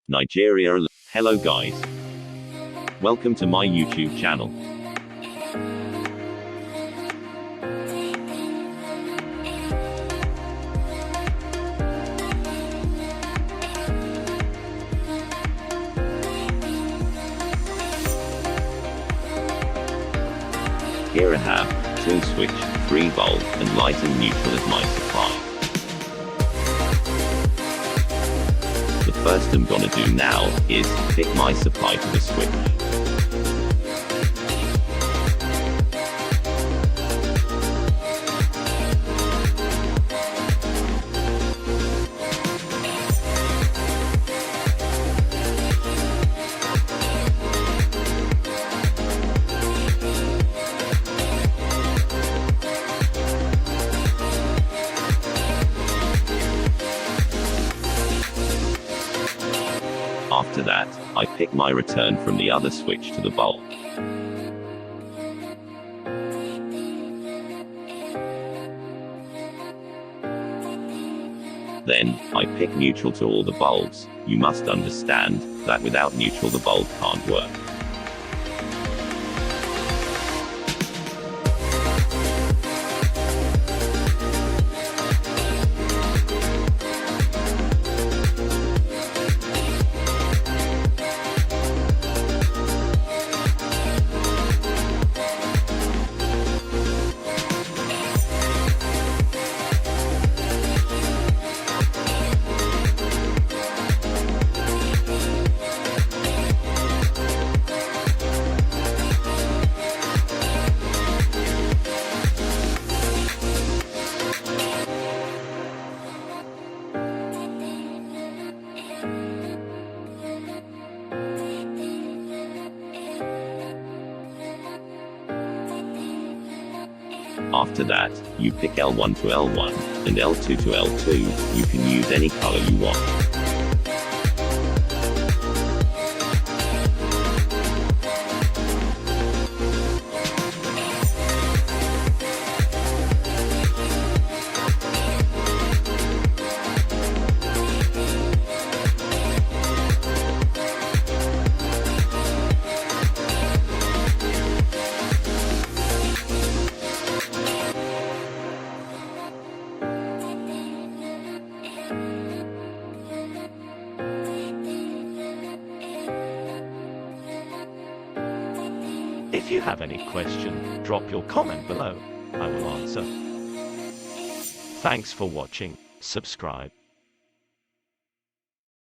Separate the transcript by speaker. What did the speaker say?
Speaker 1: Nigeria. Hello guys. Welcome to my YouTube channel. Here I have 2 switch, 3 bulb, and light and neutral as my supply. The first I'm gonna do now is pick my supply to the switch. After that, I pick my return from the other switch to the bulb. Then, I pick neutral to all the bulbs. You must understand that without neutral the bulb can't work. After that, you pick L1 to L1, and L2 to L2, you can use any color you want.
Speaker 2: If you have any question, drop your comment below. I will answer. Thanks for watching. Subscribe.